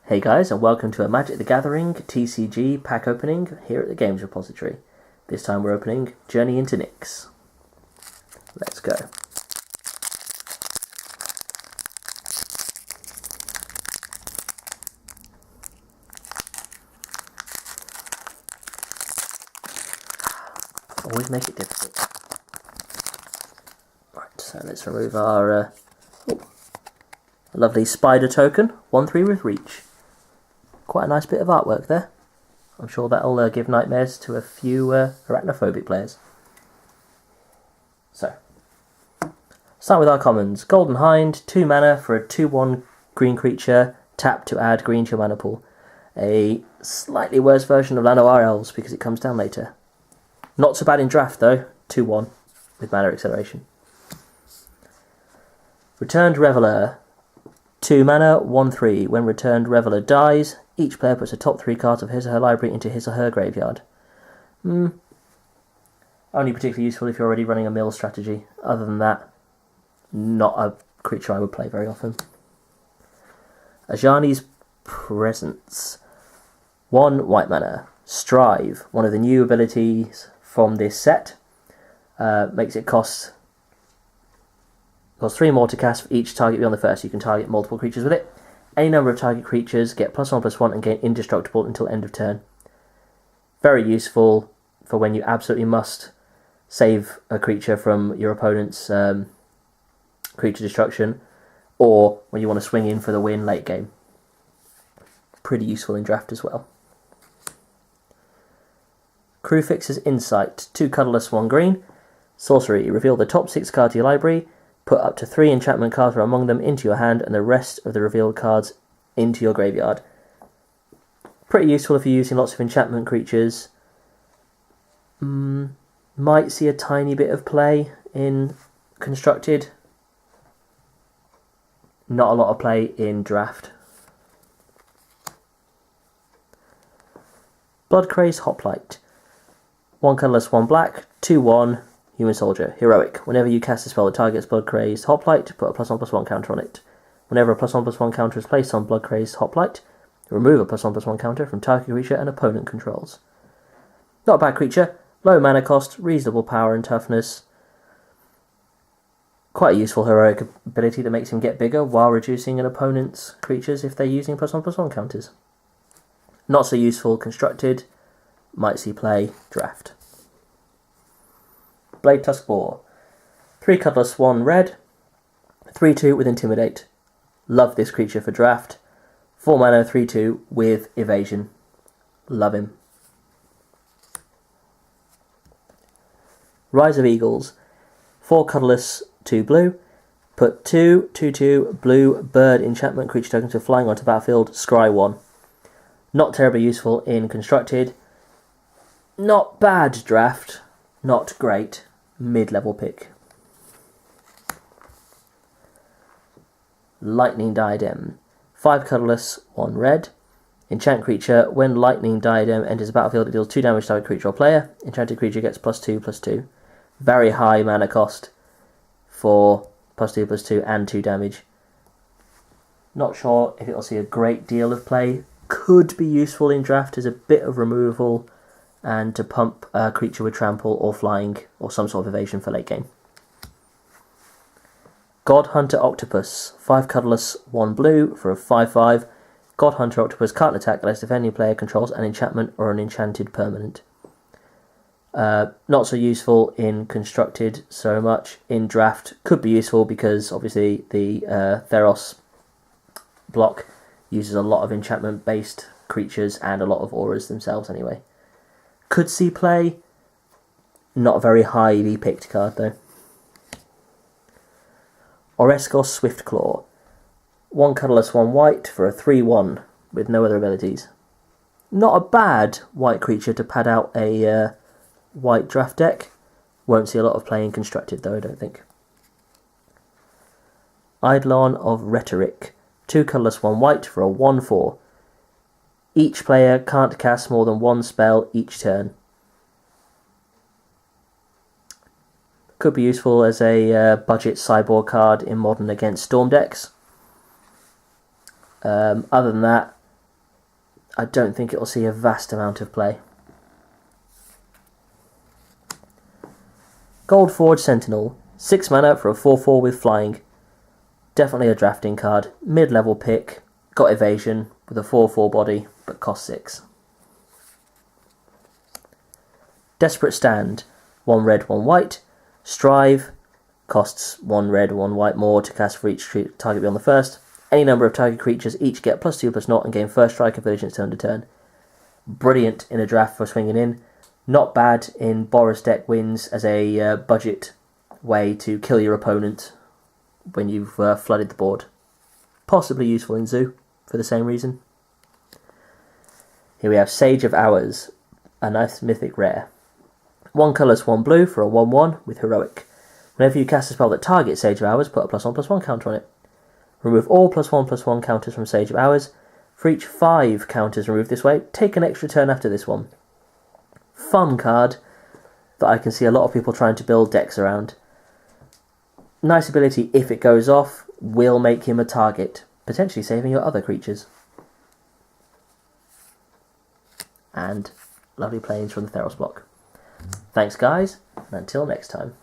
Hey guys, and welcome to a Magic the Gathering TCG pack opening here at the Games Repository. This time we're opening Journey into Nyx. Let's go. Always make it difficult. Right, so let's remove our lovely spider token, 1/3 with reach. Quite a nice bit of artwork there. I'm sure that'll give nightmares to a few arachnophobic players. So, start with our commons. Golden Hind, 2 mana for a 2/1 green creature, tap to add green to your mana pool. A slightly worse version of Llanowar Elves because it comes down later. Not so bad in draft though, 2/1 with mana acceleration. Returned Reveler, 2 mana, 1/3. When Returned Reveler dies, each player puts the top 3 cards of his or her library into his or her graveyard. Only particularly useful if you're already running a mill strategy. Other than that, not a creature I would play very often. Ajani's Presence, 1 white mana. Strive, one of the new abilities from this set, makes it cost 3 more to cast for each target beyond the first. You can target multiple creatures with it. Any number of target creatures get +1/+1 and gain indestructible until end of turn. Very useful for when you absolutely must save a creature from your opponent's creature destruction, or when you want to swing in for the win late game. Pretty useful in draft as well. Crewfix's Insight, 2 colourless, 1 green. Sorcery, reveal the top 6 cards of your library. Put up to 3 enchantment cards from among them into your hand and the rest of the revealed cards into your graveyard. Pretty useful if you're using lots of enchantment creatures. Might see a tiny bit of play in Constructed. Not a lot of play in Draft. Bloodcrazed Hoplite, 1 colourless, 1 black, 2/1. Human Soldier, Heroic. Whenever you cast a spell that targets Bloodcrazed Hoplite, put a +1/+1 counter on it. Whenever a +1/+1 counter is placed on Bloodcrazed Hoplite, remove a +1/+1 counter from target creature and opponent controls. Not a bad creature. Low mana cost, reasonable power and toughness. Quite a useful heroic ability that makes him get bigger while reducing an opponent's creatures if they're using +1/+1 counters. Not so useful Constructed. Might see play Draft. Blade Tusk Boar, 3 colourless, 1 red, 3/2 with Intimidate. Love this creature for draft. 4 mana, 3/2 with Evasion. Love him. Rise of Eagles, 4 colourless, 2 blue. Put 2 2/2 blue bird enchantment creature tokens to flying onto battlefield. Scry 1. Not terribly useful in Constructed. Not bad draft. Not great. Mid-level pick. Lightning Diadem, 5 colourless, 1 red. Enchant creature, when Lightning Diadem enters the battlefield, it deals 2 damage to a creature or player. Enchanted creature gets +2/+2. Very high mana cost for +2/+2 and 2 damage. Not sure if it'll see a great deal of play. Could be useful in draft as a bit of removal and to pump a creature with trample or flying or some sort of evasion for late game. God Hunter Octopus, 5 colourless, 1 blue for a 5/5. God Hunter Octopus can't attack unless if any player controls an enchantment or an enchanted permanent. Not so useful in Constructed so much. In Draft could be useful because obviously the Theros block uses a lot of enchantment based creatures and a lot of auras themselves anyway. Could see play. Not a very highly picked card though. Oreskos Swiftclaw, 1 colourless, 1 white for a 3/1 with no other abilities. Not a bad white creature to pad out a white draft deck. Won't see a lot of play in Constructed though, I don't think. Eidolon of Rhetoric, 2 colourless, 1 white for a 1/4. Each player can't cast more than 1 spell each turn. Could be useful as a budget sideboard card in Modern against Storm decks. Other than that, I don't think it will see a vast amount of play. Gold Forge Sentinel, 6 mana for a 4/4 with flying. Definitely a drafting card. Mid-level pick, got evasion with a 4/4 body, but costs 6. Desperate Stand, 1 red, 1 white. Strive, costs 1 red, 1 white more to cast for each target beyond the first. Any number of target creatures each get +2/+0 and gain first strike and vigilance turn to turn. Brilliant in a draft for swinging in. Not bad in Boros deck wins as a budget way to kill your opponent when you've flooded the board. Possibly useful in Zoo for the same reason. Here we have Sage of Hours, a nice mythic rare. 1 colourless, 1 blue for a 1/1 with Heroic. Whenever you cast a spell that targets Sage of Hours, put a +1/+1 counter on it. Remove all +1/+1 counters from Sage of Hours. For each 5 counters removed this way, take an extra turn after this one. Fun card that I can see a lot of people trying to build decks around. Nice ability, if it goes off, will make him a target, potentially saving your other creatures. And lovely planes from the Theros block. Thanks guys, and until next time.